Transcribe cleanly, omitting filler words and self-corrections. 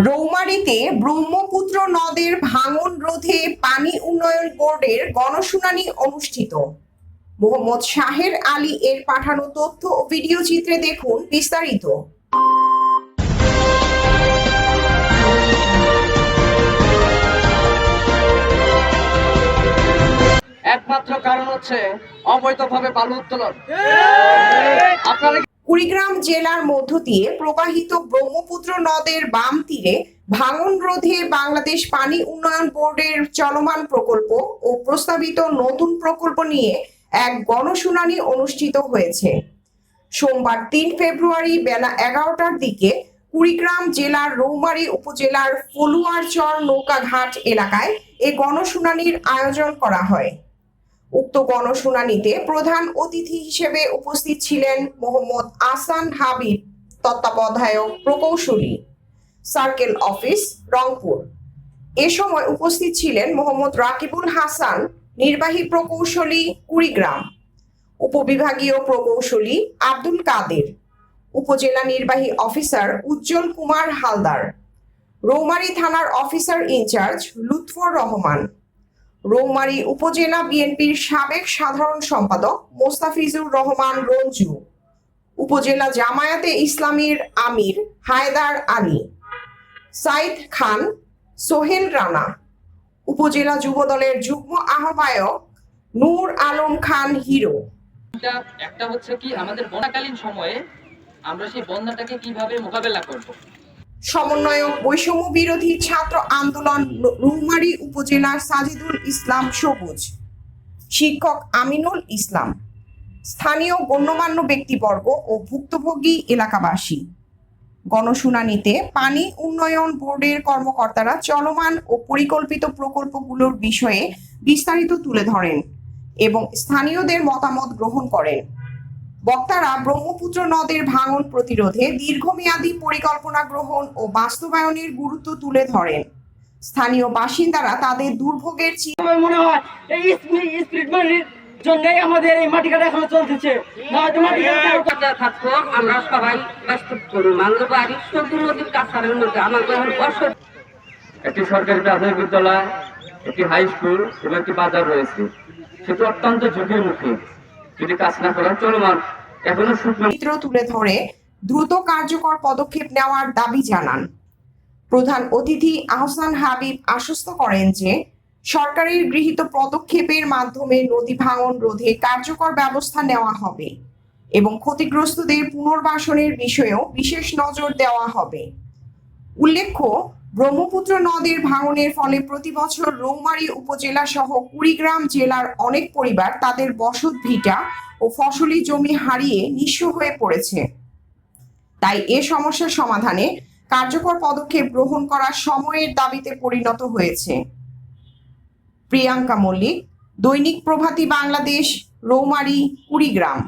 রৌমারীতে ব্রহ্মপুত্র নদের ভাঙন রোধে পানি উন্নয়ন বোর্ডের গণশুনানি অনুষ্ঠিত। মোহাম্মদ শাহের আলী এর পাঠানো তথ্য ও ভিডিও চিত্রে দেখুন বিস্তারিত। একমাত্র কারণ হচ্ছে অবৈধভাবে বালু উত্তোলন। কুড়িগ্রাম জেলার মধ্য দিয়ে প্রবাহিত ব্রহ্মপুত্র নদের বাম তীরে ভাঙন রোধে বাংলাদেশ পানি উন্নয়ন বোর্ডের চলমান প্রকল্প ও প্রস্তাবিত নতুন প্রকল্প নিয়ে এক গণশুনানি অনুষ্ঠিত হয়েছে। সোমবার ৩ ফেব্রুয়ারি বেলা ১১টার দিকে কুড়িগ্রাম জেলার রৌমারী উপজেলার ফলুয়ারচর নৌকাঘাট এলাকায় এ গণশুনানির আয়োজন করা হয়। উক্ত গণশুনানিতে প্রধান অতিথি হিসেবে উপস্থিত ছিলেন মোহাম্মদ আহসান হাবিব, তত্ত্বাবধায়ক প্রকৌশলী, সার্কেল অফিস, রংপুর। এ সময় উপস্থিত ছিলেন মোহাম্মদ রাকিবুল হাসান, নির্বাহী প্রকৌশলী, কুড়িগ্রাম, উপবিভাগীয় প্রকৌশলী আব্দুল কাদের, উপজেলা নির্বাহী অফিসার উজ্জ্বল কুমার হালদার, রৌমারী থানার অফিসার ইনচার্জ লুৎফর রহমান, রৌমারী উপজেলা বিএনপির সাবেক সাধারণ সম্পাদক মোস্তাফিজুর রহমান রঞ্জু, উপজেলা জামায়াতে ইসলামীর আমির হায়দার আলী, সাইদ খান, সোহেল রানা, উপজেলা যুবদলের যুগ্ম আহ্বায়ক নূর আলম খান হিরো। একটা হচ্ছে কি আমাদের বন্যাকালীন সময়ে আমরা সেই বন্যাটাকে কিভাবে মোকাবেলা করব। সমন্বয়ক বৈষম্য বিরোধী ছাত্র আন্দোলন রৌমারী উপজেলার সাজিদুল ইসলাম সবুজ, শিক্ষক আমিনুল ইসলাম, স্থানীয় গণ্যমান্য ব্যক্তিবর্গ ও ভুক্তভোগী এলাকাবাসী। গণশুনানিতে পানি উন্নয়ন বোর্ডের কর্মকর্তারা চলমান ও পরিকল্পিত প্রকল্পগুলোর বিষয়ে বিস্তারিত তুলে ধরেন এবং স্থানীয়দের মতামত গ্রহণ করেন। বক্তারা ব্রহ্মপুত্র নদের ভাঙন প্রতিরোধে দীর্ঘমেয়াদী পরিকল্পনা গ্রহণ ও বাস্তবায়নের গুরুত্ব তুলে ধরেন। স্থানীয় বাসিন্দারা তাদের দুর্ভোগের মনে হয় এই স্পিড মানির জন্যই আমাদের এই মাটি কাটা এখনো চলতেছে। থাকবো আমরা সবাই বাস্তব করুন বাড়ি সবুজ নদীর কাছারের মধ্যে আমার একটি সরকারি প্রাথমিক বিদ্যালয়, একটি হাই স্কুল এবং একটি বাজার রয়েছে, সেটি অত্যন্ত ঝুঁকির মুখে যদি কাজ না করা চলমান এখনো চিত্র তুলে ধরে দ্রুত কার্যকর পদক্ষেপ নেওয়ার দাবি জানান। প্রধান অতিথি আহসান হাবিব আশ্বস্ত করেন যে সরকারের গৃহীত পদক্ষেপের মাধ্যমে নদী ভাঙন রোধে কার্যকর ব্যবস্থা নেওয়া হবে এবং ক্ষতিগ্রস্তদের পুনর্বাসনের বিষয়েও বিশেষ নজর দেওয়া হবে। উল্লেখ্য, ব্রহ্মপুত্র নদের ভাঙনের ফলে প্রতি বছর রৌমারী উপজেলা সহ কুড়িগ্রাম জেলার অনেক পরিবার তাদের বসত ভিটা ও ফসলি জমি হারিয়ে নিঃস্ব হয়ে পড়েছে। তাই এ সমস্যার সমাধানে কার্যকর পদক্ষেপ গ্রহণ করা সময়ের দাবিতে পরিণত হয়েছে। প্রিয়াঙ্কা মল্লিক, দৈনিক প্রভাতী বাংলাদেশ, রৌমারী, কুড়িগ্রাম।